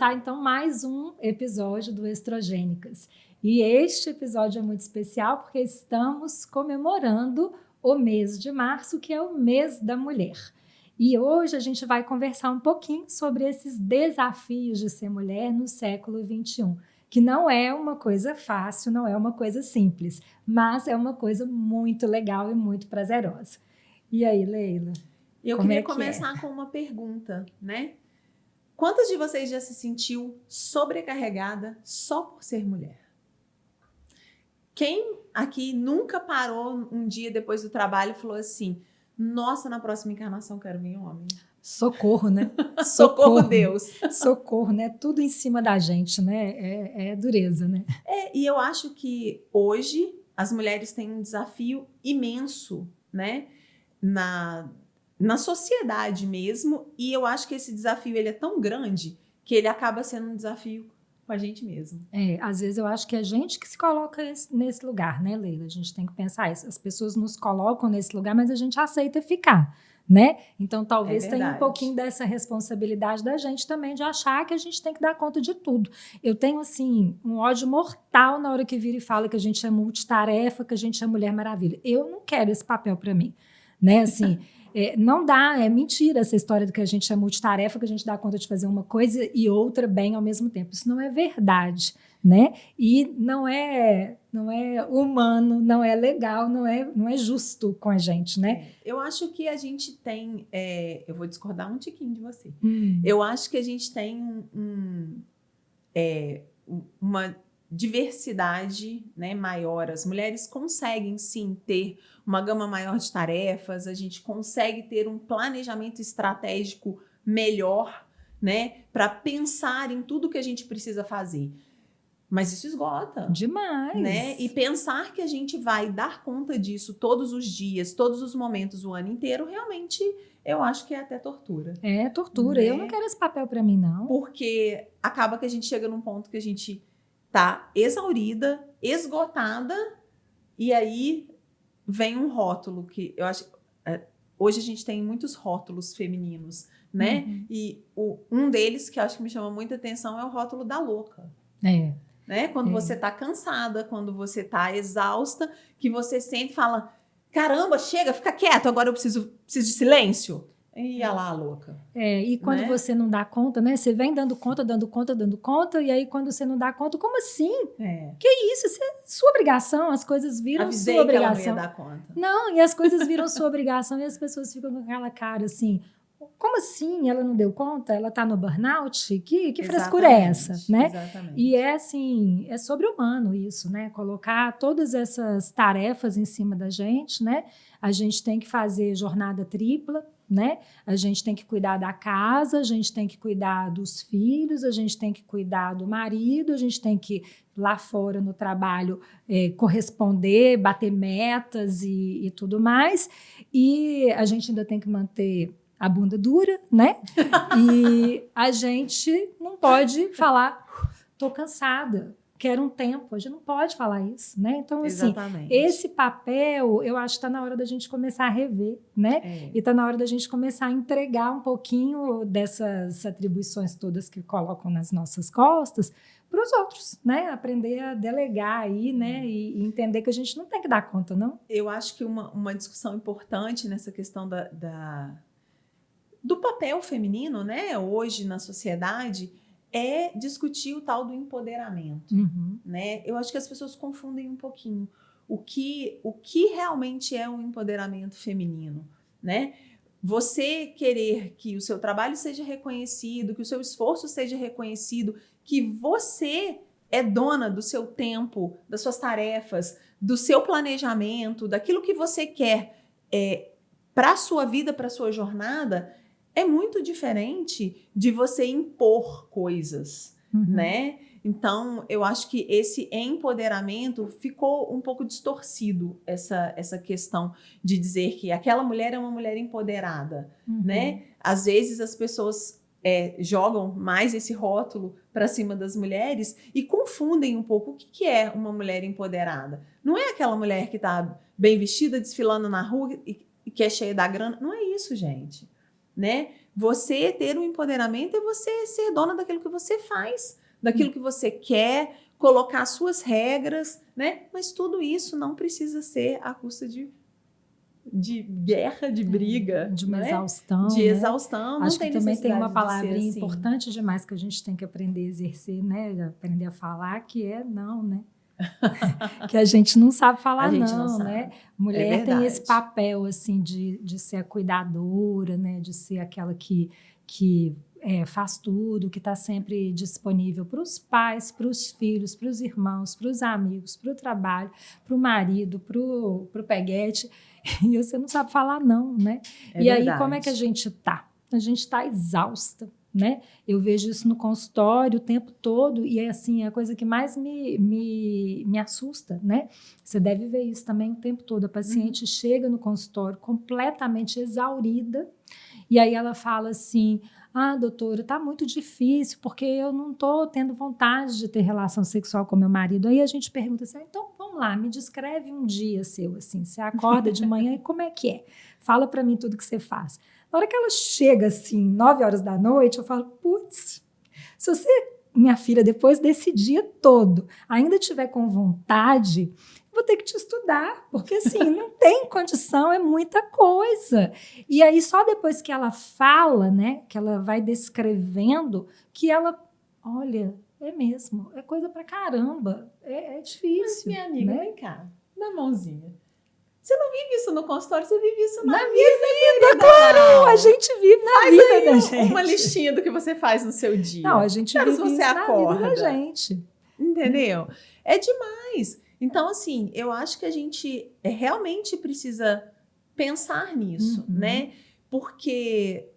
começar, então, mais um episódio do Estrogênicas. E este episódio é muito especial porque estamos comemorando o mês de março, que é o mês da mulher. E hoje a gente vai conversar um pouquinho sobre esses desafios de ser mulher no século XXI, que não é uma coisa fácil, não é uma coisa simples, mas é uma coisa muito legal e muito prazerosa. E aí, Leila? Eu queria começar com uma pergunta, né? Quantas de vocês já se sentiu sobrecarregada só por ser mulher? Quem aqui nunca parou um dia depois do trabalho e falou assim: nossa, na próxima encarnação quero vir homem? Socorro, né? Socorro, Deus. Socorro, né? Tudo em cima da gente, né? É dureza, né? E eu acho que hoje as mulheres têm um desafio imenso, né? Na sociedade mesmo, e eu acho que esse desafio ele é tão grande que ele acaba sendo um desafio com a gente mesmo. Às vezes eu acho que é a gente que se coloca nesse lugar, né, Leila? A gente tem que pensar isso. As pessoas nos colocam nesse lugar, mas a gente aceita ficar, né? Então talvez tenha um pouquinho dessa responsabilidade da gente também de achar que a gente tem que dar conta de tudo. Eu tenho, assim, um ódio mortal na hora que vira e fala que a gente é multitarefa, que a gente é Mulher Maravilha. Eu não quero esse papel para mim, né? Assim... não dá, é mentira essa história de que a gente é multitarefa, que a gente dá conta de fazer uma coisa e outra bem ao mesmo tempo. Isso não é verdade, né? E não é humano, não é legal, não é justo com a gente, né? Eu acho que a gente tem... eu vou discordar um tiquinho de você. Eu acho que a gente tem uma diversidade, né, maior. As mulheres conseguem, sim, ter uma gama maior de tarefas, a gente consegue ter um planejamento estratégico melhor, né, para pensar em tudo que a gente precisa fazer. Mas isso esgota. Demais. Né? E pensar que a gente vai dar conta disso todos os dias, todos os momentos, o ano inteiro, realmente eu acho que é até tortura. É tortura. Né? Eu não quero esse papel para mim, não. Porque acaba que a gente chega num ponto que a gente tá exaurida, esgotada, e aí vem um rótulo que eu acho... hoje a gente tem muitos rótulos femininos, né? E um deles que eu acho que me chama muita atenção é o rótulo da louca. Né? Quando você tá cansada, quando você tá exausta, que você sente e fala: caramba, chega, fica quieto, agora eu preciso de silêncio. E olha lá, louca. E quando, né, você não dá conta, né? Você vem dando conta, e aí quando você não dá conta, como assim? Que isso? Isso é sua obrigação, as coisas viram sua obrigação. Que ela não ia dar conta. Não, e as coisas viram sua obrigação e as pessoas ficam com aquela cara assim: como assim? Ela não deu conta? Ela está no burnout? Que frescura é essa? Né? Exatamente. E é assim, é sobre-humano isso, né? Colocar todas essas tarefas em cima da gente, né? A gente tem que fazer jornada tripla, né? A gente tem que cuidar da casa, a gente tem que cuidar dos filhos, a gente tem que cuidar do marido, a gente tem que lá fora no trabalho corresponder, bater metas e tudo mais. E a gente ainda tem que manter a bunda dura, né? E a gente não pode falar, tô cansada, quero um tempo. A gente não pode falar isso, né? Então, assim, esse papel, eu acho que está na hora da gente começar a rever, né? E está na hora da gente começar a entregar um pouquinho dessas atribuições todas que colocam nas nossas costas para os outros, né? Aprender a delegar aí, né? E entender que a gente não tem que dar conta, não. Eu acho que uma discussão importante nessa questão do papel feminino, né? Hoje na sociedade, é discutir o tal do empoderamento, né? Eu acho que as pessoas confundem um pouquinho o que realmente é um empoderamento feminino, né? Você querer que o seu trabalho seja reconhecido, que o seu esforço seja reconhecido, que você é dona do seu tempo, das suas tarefas, do seu planejamento, daquilo que você quer para a sua vida, para a sua jornada, é muito diferente de você impor coisas, né? Então, eu acho que esse empoderamento ficou um pouco distorcido, essa questão de dizer que aquela mulher é uma mulher empoderada, né? Às vezes as pessoas jogam mais esse rótulo para cima das mulheres e confundem um pouco o que é uma mulher empoderada. Não é aquela mulher que está bem vestida, desfilando na rua e que é cheia da grana. Não é isso, gente. Né? Você ter um empoderamento é você ser dona daquilo que você faz, daquilo que você quer, colocar as suas regras, né? Mas tudo isso não precisa ser à custa de guerra, de briga, de uma né? exaustão. De exaustão. Acho que também tem uma palavrinha palavrinha importante demais que a gente tem que aprender a exercer, né? Aprender a falar, que é não, né? Que a gente não sabe falar não, sabe. Né? Mulher tem esse papel assim de ser a cuidadora, né? De ser aquela que faz tudo, que está sempre disponível para os pais, para os filhos, para os irmãos, para os amigos, para o trabalho, para o marido, para o peguete. E você não sabe falar não, né? E verdade. Aí como é que a gente está? A gente está exausta, né? Eu vejo isso no consultório o tempo todo e é assim, a coisa que mais me assusta, né? Você deve ver isso também o tempo todo. A paciente chega no consultório completamente exaurida e aí ela fala assim: ah, doutora, tá muito difícil porque eu não tô tendo vontade de ter relação sexual com meu marido. Aí a gente pergunta assim: então vamos lá, me descreve um dia seu, assim, você acorda de manhã e como é que é? Fala para mim tudo que você faz. Na hora que ela chega assim, 9h da noite, eu falo: putz, se você, minha filha, depois desse dia todo, ainda tiver com vontade, vou ter que te estudar, porque assim, não tem condição, é muita coisa. E aí, só depois que ela fala, né, que ela vai descrevendo, que ela, olha, é mesmo, é coisa pra caramba, é difícil. Mas, minha amiga, né? Vem cá, dá mãozinha. Você não vive isso no consultório, você vive isso na vida, claro, a gente vive na vida da gente. Uma listinha do que você faz no seu dia. Não, a gente vive isso na vida da gente. Entendeu? É demais. Então, assim, eu acho que a gente realmente precisa pensar nisso, né? Porque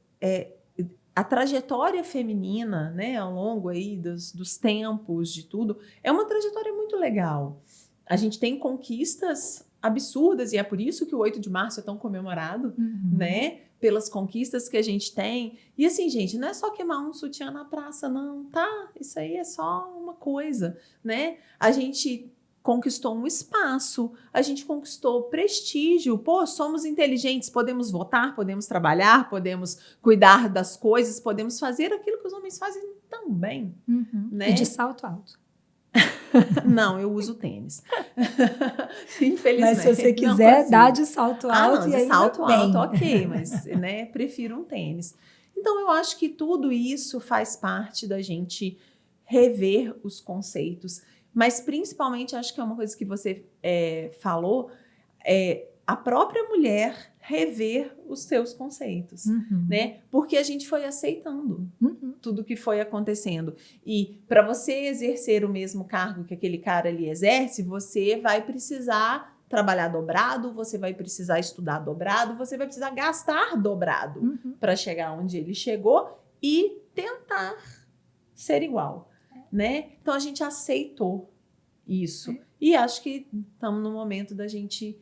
a trajetória feminina, né, ao longo aí dos tempos, de tudo, é uma trajetória muito legal. A gente tem conquistas absurdas e é por isso que o 8 de março é tão comemorado, né? Pelas conquistas que a gente tem. E assim, gente, não é só queimar um sutiã na praça, não, tá? Isso aí é só uma coisa, né? A gente conquistou um espaço, a gente conquistou prestígio. Pô, somos inteligentes, podemos votar, podemos trabalhar, podemos cuidar das coisas, podemos fazer aquilo que os homens fazem também. Né? E de salto alto. Não, eu uso tênis. Infelizmente. Mas se você quiser, dá de salto alto. Não, de salto alto, ok, mas né, prefiro um tênis. Então, eu acho que tudo isso faz parte da gente rever os conceitos. Mas, principalmente, acho que é uma coisa que você falou, a própria mulher rever os seus conceitos, né? Porque a gente foi aceitando tudo que foi acontecendo. E para você exercer o mesmo cargo que aquele cara ali exerce, você vai precisar trabalhar dobrado, você vai precisar estudar dobrado, você vai precisar gastar dobrado para chegar onde ele chegou e tentar ser igual, né? Então a gente aceitou isso. E acho que estamos no momento da gente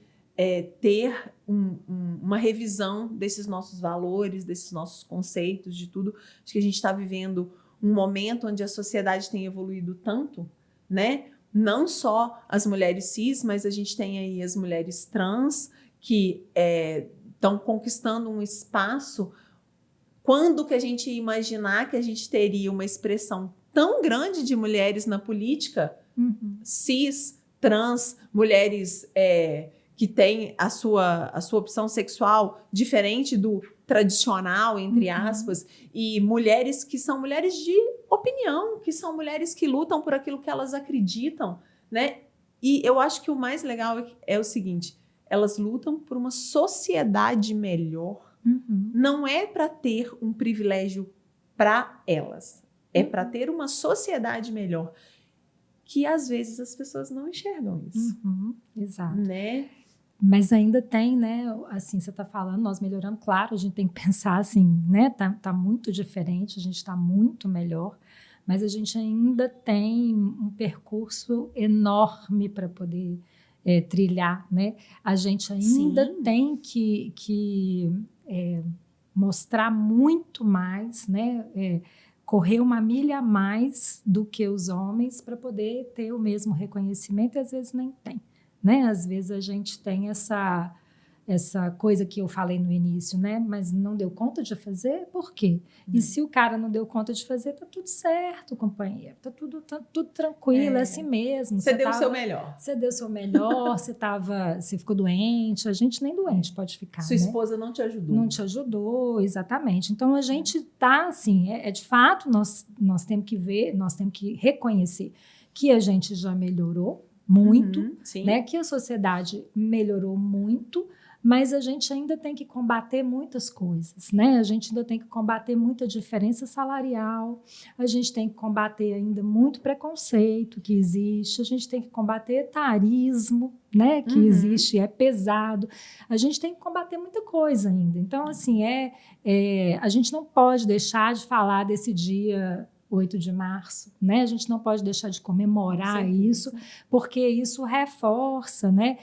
ter uma revisão desses nossos valores, desses nossos conceitos, de tudo. Acho que a gente está vivendo um momento onde a sociedade tem evoluído tanto, né? Não só as mulheres cis, mas a gente tem aí as mulheres trans que estão conquistando um espaço. Quando que a gente ia imaginar que a gente teria uma expressão tão grande de mulheres na política, cis, trans, mulheres que têm a sua opção sexual diferente do tradicional, entre aspas, e mulheres que são mulheres de opinião, que são mulheres que lutam por aquilo que elas acreditam, né? E eu acho que o mais legal é o seguinte: elas lutam por uma sociedade melhor. Não é para ter um privilégio para elas, é para ter uma sociedade melhor, que às vezes as pessoas não enxergam isso. Exato. Né? Mas ainda tem, né? Assim, você está falando, nós melhoramos, claro, a gente tem que pensar assim, né? Tá muito diferente, a gente está muito melhor, mas a gente ainda tem um percurso enorme para poder trilhar, né? A gente ainda tem que mostrar muito mais, né? Correr uma milha a mais do que os homens para poder ter o mesmo reconhecimento, e às vezes nem tem, né? Às vezes a gente tem essa essa coisa que eu falei no início, né? Mas não deu conta de fazer, por quê? E se o cara não deu conta de fazer, tá tudo certo, companheiro. Tá tudo tranquilo, é assim mesmo. Você deu o seu melhor. Você deu o seu melhor, você ficou doente. A gente nem doente pode ficar, Sua esposa não te ajudou. Não te ajudou, exatamente. Então, a gente tá assim, de fato, nós temos que ver, nós temos que reconhecer que a gente já melhorou muito, né? Que a sociedade melhorou muito, mas a gente ainda tem que combater muitas coisas, né? A gente ainda tem que combater muita diferença salarial, a gente tem que combater ainda muito preconceito que existe, a gente tem que combater etarismo, né? Que existe, é pesado. A gente tem que combater muita coisa ainda. Então, assim, a gente não pode deixar de falar desse dia 8 de março, né? A gente não pode deixar de comemorar isso, porque isso reforça, né,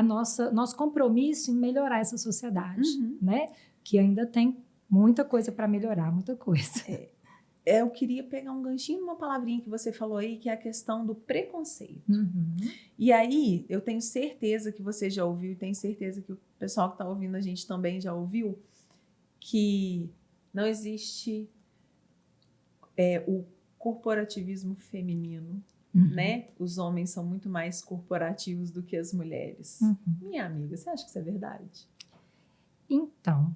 nosso compromisso em melhorar essa sociedade, né? Que ainda tem muita coisa para melhorar, muita coisa. Eu queria pegar um ganchinho numa palavrinha que você falou aí, que é a questão do preconceito. E aí, eu tenho certeza que você já ouviu, e tenho certeza que o pessoal que está ouvindo a gente também já ouviu, que não existe o corporativismo feminino, né? Os homens são muito mais corporativos do que as mulheres. Minha amiga, você acha que isso é verdade? Então,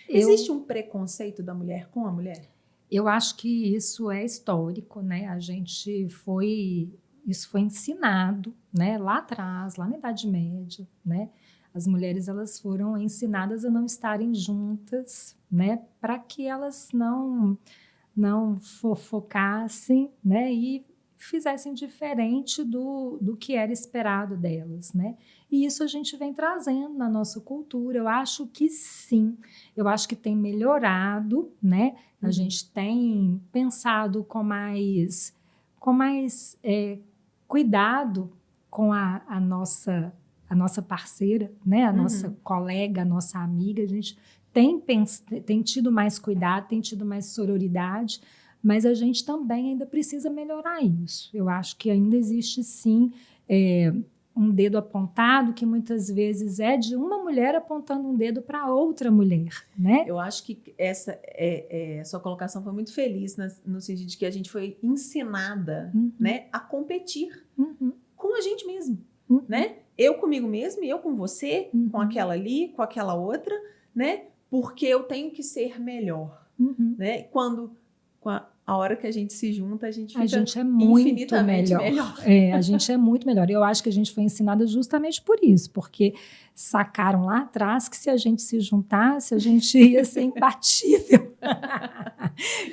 existe um preconceito da mulher com a mulher? Eu acho que isso é histórico, né? Isso foi ensinado, né? Lá atrás, lá na Idade Média, né? As mulheres, elas foram ensinadas a não estarem juntas, né? Para que elas não fofocassem, né, e fizessem diferente do que era esperado delas, né? E isso a gente vem trazendo na nossa cultura. Eu acho que sim, eu acho que tem melhorado, né? A gente tem pensado com mais cuidado com a nossa parceira, né? A nossa colega, a nossa amiga. A gente tem tido mais cuidado, tem tido mais sororidade, mas a gente também ainda precisa melhorar isso. Eu acho que ainda existe, sim, um dedo apontado, que muitas vezes é de uma mulher apontando um dedo para outra mulher, né? Eu acho que essa sua colocação foi muito feliz, no sentido de que a gente foi ensinada, né, a competir com a gente mesmo, né? Eu comigo mesma e eu com você, com aquela ali, com aquela outra, né? Porque eu tenho que ser melhor, né? A hora que a gente se junta, a gente fica é muito infinitamente melhor. A gente é muito melhor. Eu acho que a gente foi ensinada justamente por isso, porque sacaram lá atrás que se a gente se juntasse, a gente ia ser imbatível.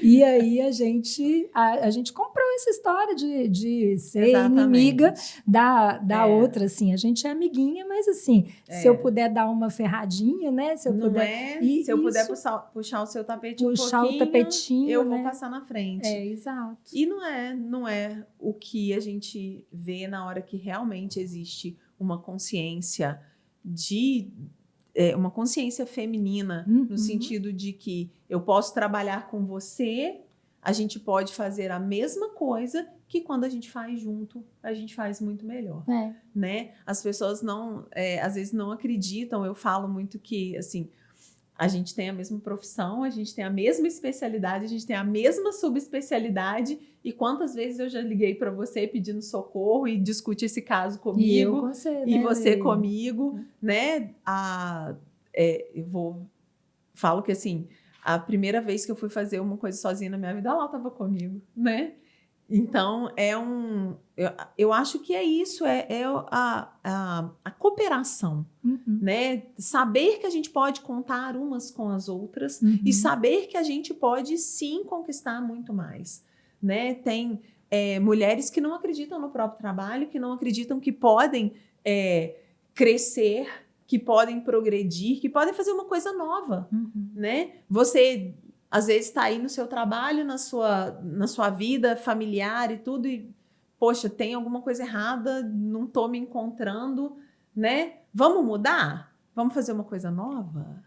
E aí a gente comprou essa história de ser inimiga da outra, assim. A gente é amiguinha, mas assim, se eu puder dar uma ferradinha, né? Se eu puder puxar o seu tapete puxar o tapetinho, eu vou passar na frente. Exato. E não é o que a gente vê na hora que realmente existe uma consciência uma consciência feminina, no sentido de que eu posso trabalhar com você, a gente pode fazer a mesma coisa que quando a gente faz junto, a gente faz muito melhor, né? As pessoas às vezes não acreditam. Eu falo muito que, assim, a gente tem a mesma profissão, a gente tem a mesma especialidade, a gente tem a mesma subespecialidade. E quantas vezes eu já liguei para você pedindo socorro e discute esse caso comigo. E eu com você, e você comigo, né? Falo que, assim, a primeira vez que eu fui fazer uma coisa sozinha na minha vida, ela estava comigo, né? Então, eu acho que é isso, a cooperação, né? Saber que a gente pode contar umas com as outras e saber que a gente pode, sim, conquistar muito mais, né? Tem mulheres que não acreditam no próprio trabalho, que não acreditam que podem crescer, que podem progredir, que podem fazer uma coisa nova, né? Você às vezes está aí no seu trabalho, na sua vida familiar e tudo, e, poxa, tem alguma coisa errada, não estou me encontrando, né? Vamos mudar? Vamos fazer uma coisa nova?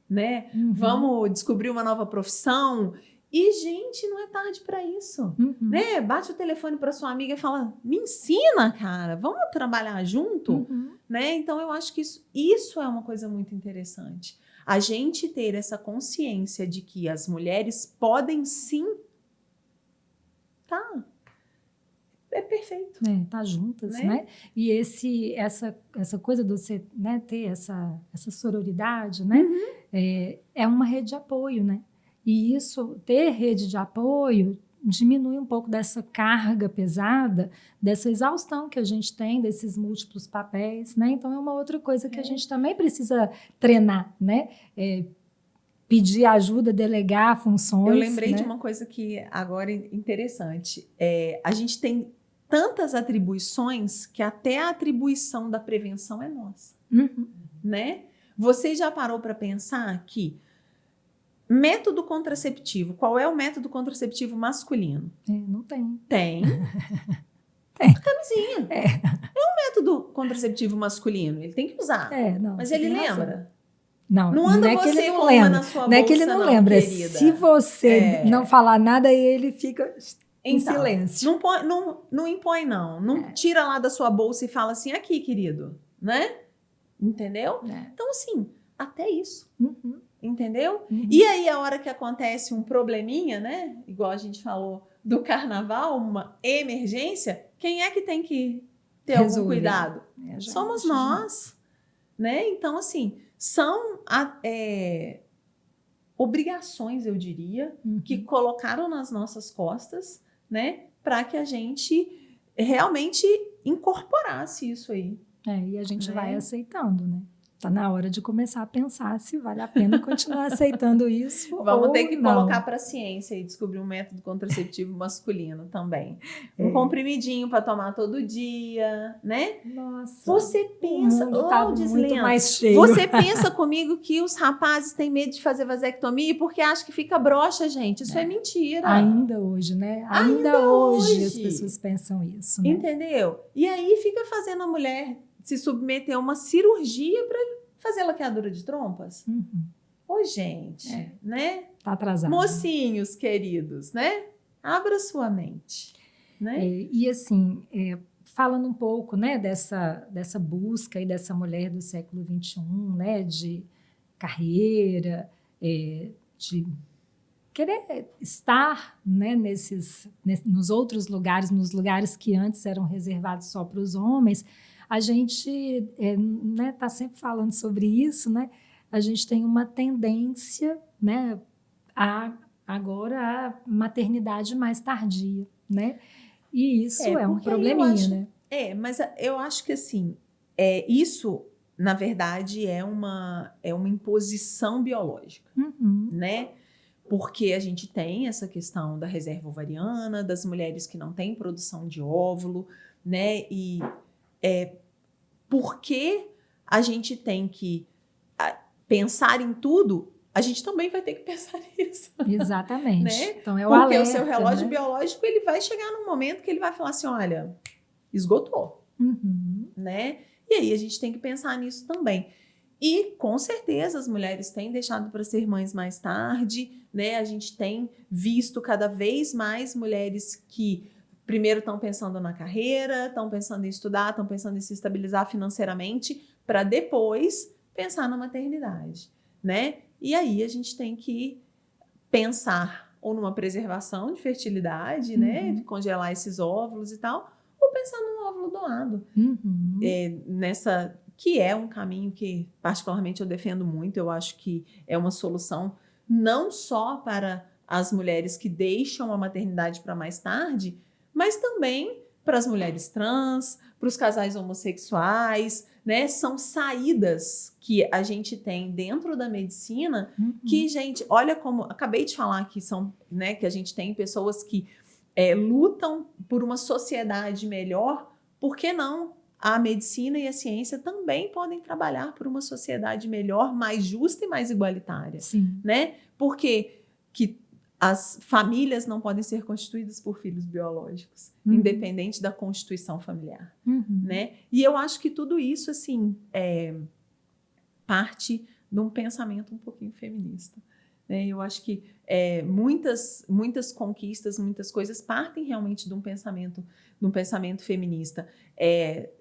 Né? Vamos descobrir uma nova profissão? E, gente, não é tarde para isso, Uhum. né? Bate o telefone para sua amiga e fala, me ensina, cara, vamos trabalhar junto, Uhum. né? Então, eu acho que isso é uma coisa muito interessante. A gente ter essa consciência de que as mulheres podem sim, tá? É perfeito. Tá juntas, Né? né? E essa coisa de você, né, ter essa sororidade, né? É uma rede de apoio, né? E isso, ter rede de apoio, diminui um pouco dessa carga pesada, dessa exaustão que a gente tem, desses múltiplos papéis, né? Então, é uma outra coisa que a gente também precisa treinar, né? Pedir ajuda, delegar funções. Eu lembrei, né? de uma coisa que agora é interessante. A gente tem tantas atribuições que até a atribuição da prevenção é nossa. Uhum. Né? Você já parou para pensar que método contraceptivo, qual é o método contraceptivo masculino? Não tem. Tem. Tem. A camisinha. É um método contraceptivo masculino. Ele tem que usar. Não, mas você ele tem razão. lembra? Não anda é que ele você não com lembra. uma na sua Não é que ele bolsa, não lembra. querida. Se você não falar nada, ele fica em Então, silêncio. Não impõe, não. Não tira lá da sua bolsa e fala assim, aqui, querido. Né? Entendeu? Então, assim, até isso. Uhum. Entendeu? Uhum. E aí, a hora que acontece um probleminha, né? Igual a gente falou do carnaval, uma emergência, quem é que tem que ter algum cuidado? Somos nós. Né? Então, assim, são obrigações, eu diria, que colocaram nas nossas costas, né? Para que a gente realmente incorporasse isso aí. E a gente vai aceitando, né? Tá na hora de começar a pensar se vale a pena continuar aceitando isso. Vamos ou ter que não. colocar para a ciência e descobrir um método contraceptivo masculino também. Um comprimidinho para tomar todo dia, né? Nossa. Você pensa, muito mais cheio. Você pensa comigo que os rapazes têm medo de fazer vasectomia porque acham que fica broxa, gente. Isso é mentira. Ainda hoje, né? Ainda hoje as pessoas pensam isso, né? Entendeu? E aí fica fazendo a mulher se submeter a uma cirurgia para fazer laqueadura de trompas. Ô, gente, né? Tá atrasado. Mocinhos queridos, né? Abra sua mente, né? E assim, falando um pouco, né, dessa busca e dessa mulher do século XXI, né, de carreira, de querer estar, né, nos outros lugares, nos lugares que antes eram reservados só para os homens, a gente tá sempre falando sobre isso, né? A gente tem uma tendência, né, agora a maternidade mais tardia, né? E isso é um probleminha, né? Mas eu acho que assim, isso, na verdade, é uma imposição biológica, né? Porque a gente tem essa questão da reserva ovariana, das mulheres que não têm produção de óvulo, né? E porque a gente tem que pensar em tudo, a gente também vai ter que pensar nisso. Exatamente. Né? Então é o Porque alerta, o seu relógio né? biológico, ele vai chegar num momento que ele vai falar assim, olha, esgotou. Né? E aí a gente tem que pensar nisso também. E, com certeza, as mulheres têm deixado para ser mães mais tarde, né? A gente tem visto cada vez mais mulheres que primeiro estão pensando na carreira, estão pensando em estudar, estão pensando em se estabilizar financeiramente, para depois pensar na maternidade, né? E aí a gente tem que pensar ou numa preservação de fertilidade, né? Congelar esses óvulos e tal, ou pensar num óvulo doado. Nessa... que é um caminho que, particularmente, eu defendo muito. Eu acho que é uma solução não só para as mulheres que deixam a maternidade para mais tarde, mas também para as mulheres trans, para os casais homossexuais, né? São saídas que a gente tem dentro da medicina que, gente, olha como... Acabei de falar que são, né, que a gente tem pessoas que lutam por uma sociedade melhor. Por que não? A medicina e a ciência também podem trabalhar por uma sociedade melhor, mais justa e mais igualitária. Sim. Né? Porque as famílias não podem ser constituídas por filhos biológicos, independente da constituição familiar. Né? E eu acho que tudo isso, assim, parte de um pensamento um pouquinho feminista. Eu acho que muitas conquistas, muitas coisas partem realmente de um pensamento feminista.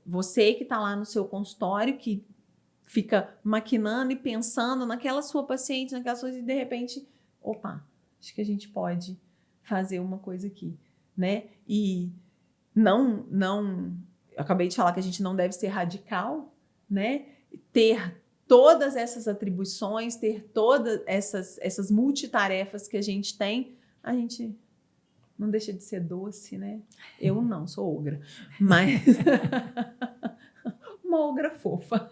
Você que está lá no seu consultório, que fica maquinando e pensando naquela sua paciente, naquela sua, e de repente, opa, acho que a gente pode fazer uma coisa aqui, né? E não, eu acabei de falar que a gente não deve ser radical, né? Ter todas essas atribuições, ter todas essas multitarefas que a gente tem, a gente não deixa de ser doce, né? Eu não, sou ogra, mas uma ogra fofa.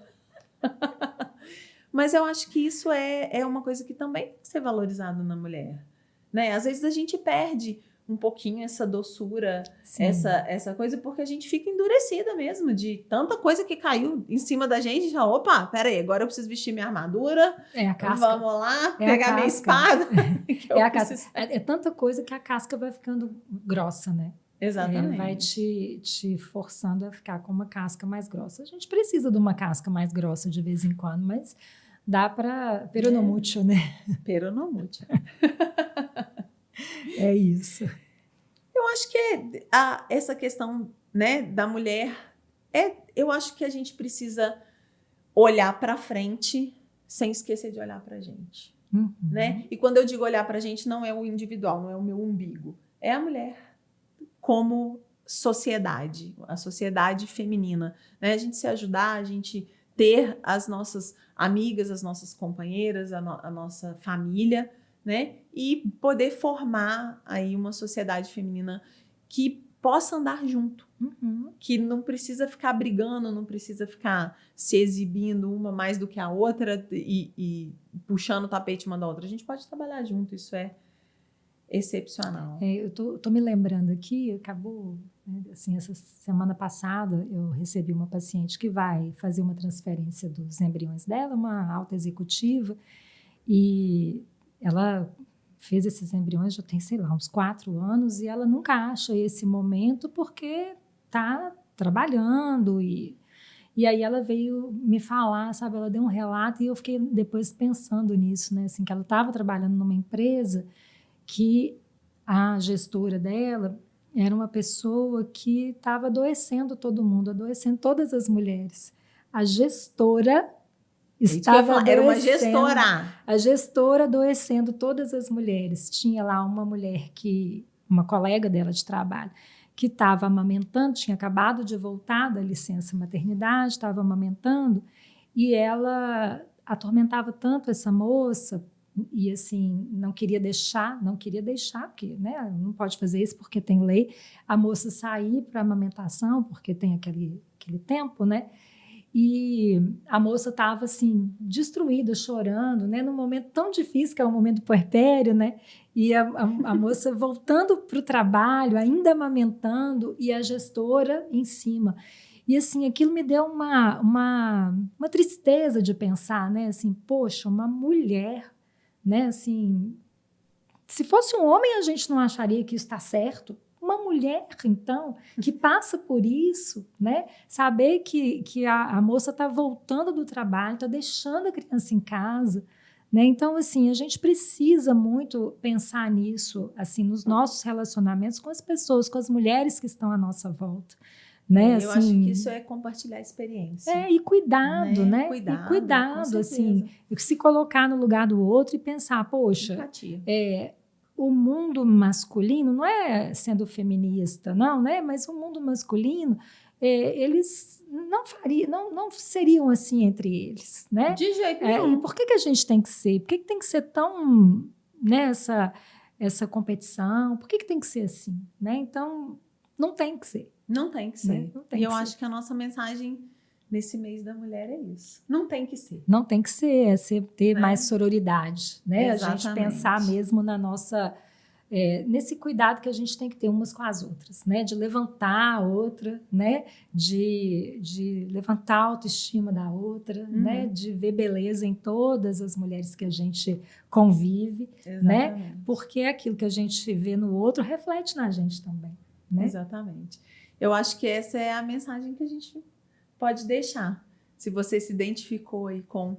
Mas eu acho que isso é uma coisa que também tem que ser valorizado na mulher, né? Às vezes a gente perde um pouquinho essa doçura, essa coisa, porque a gente fica endurecida mesmo, de tanta coisa que caiu em cima da gente, já, opa, peraí, agora eu preciso vestir minha armadura, a casca. Vamos lá, pegar minha espada. É tanta coisa que a casca vai ficando grossa, né? Exatamente. Vai te forçando a ficar com uma casca mais grossa. A gente precisa de uma casca mais grossa de vez em quando, mas dá para peronomútil, né? Peronomútil. É isso. Eu acho que essa questão, né, da mulher, eu acho que a gente precisa olhar para frente sem esquecer de olhar para a gente. Né? E quando eu digo olhar para a gente, não é o individual, não é o meu umbigo. É a mulher como sociedade, a sociedade feminina. Né? A gente se ajudar, a gente ter as nossas amigas, as nossas companheiras, a nossa família, né? E poder formar aí uma sociedade feminina que possa andar junto, que não precisa ficar brigando, não precisa ficar se exibindo uma mais do que a outra e puxando o tapete uma da outra. A gente pode trabalhar junto, isso é excepcional. Eu tô me lembrando aqui, acabou, né, assim, essa semana passada eu recebi uma paciente que vai fazer uma transferência dos embriões dela, uma alta executiva, e ela fez esses embriões já tem, sei lá, uns 4 anos, e ela nunca acha esse momento porque está trabalhando, e aí ela veio me falar, sabe, ela deu um relato, e eu fiquei depois pensando nisso, né, assim, que ela estava trabalhando numa empresa que a gestora dela era uma pessoa que estava adoecendo todo mundo, adoecendo todas as mulheres. A gestora estava adoecendo. Era uma gestora. A gestora adoecendo todas as mulheres. Tinha lá uma mulher uma colega dela de trabalho, que estava amamentando, tinha acabado de voltar da licença maternidade, estava amamentando, e ela atormentava tanto essa moça, e assim, não queria deixar, porque, né, não pode fazer isso porque tem lei, a moça sair para amamentação, porque tem aquele tempo, né? E a moça estava assim, destruída, chorando, né? Num momento tão difícil que é o momento do puerpério, né? E a moça voltando para o trabalho, ainda amamentando, e a gestora em cima. E assim, aquilo me deu uma tristeza de pensar, né? Assim, poxa, uma mulher, né? Assim, se fosse um homem, a gente não acharia que isso está certo. Uma mulher, então, que passa por isso, né? Saber que a moça está voltando do trabalho, está deixando a criança em casa, né? Então, assim, a gente precisa muito pensar nisso, assim, nos nossos relacionamentos com as pessoas, com as mulheres que estão à nossa volta. Né? Eu acho que isso é compartilhar a experiência. E cuidado, né? Cuidado, assim, se colocar no lugar do outro e pensar, poxa, empatia. O mundo masculino, não é sendo feminista, não, né? Mas o mundo masculino, eles não seriam assim entre eles, né? De jeito nenhum. E por que a gente tem que ser? Por que tem que ser tão, né, essa competição? Por que tem que ser assim, né? Então, não tem que ser. Não tem que ser. Né? Não tem e que eu ser. acho que a nossa mensagem nesse mês da mulher é isso. Não tem que ser. Não tem que ser, ter mais sororidade, né? Exatamente. A gente pensar mesmo na nossa... nesse cuidado que a gente tem que ter umas com as outras, né? De levantar a outra, né? De levantar a autoestima da outra, né? De ver beleza em todas as mulheres que a gente convive, né? Porque aquilo que a gente vê no outro reflete na gente também, né? Exatamente. Eu acho que essa é a mensagem que a gente pode deixar. Se você se identificou aí com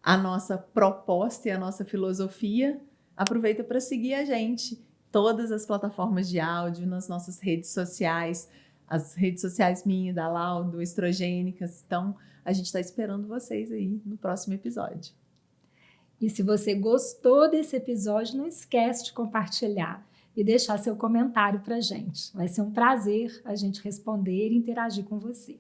a nossa proposta e a nossa filosofia, aproveita para seguir a gente. Todas as plataformas de áudio, nas nossas redes sociais, as redes sociais minha, da Lau, do Estrogênicas. Então, a gente está esperando vocês aí no próximo episódio. E se você gostou desse episódio, não esquece de compartilhar e deixar seu comentário para a gente. Vai ser um prazer a gente responder e interagir com você.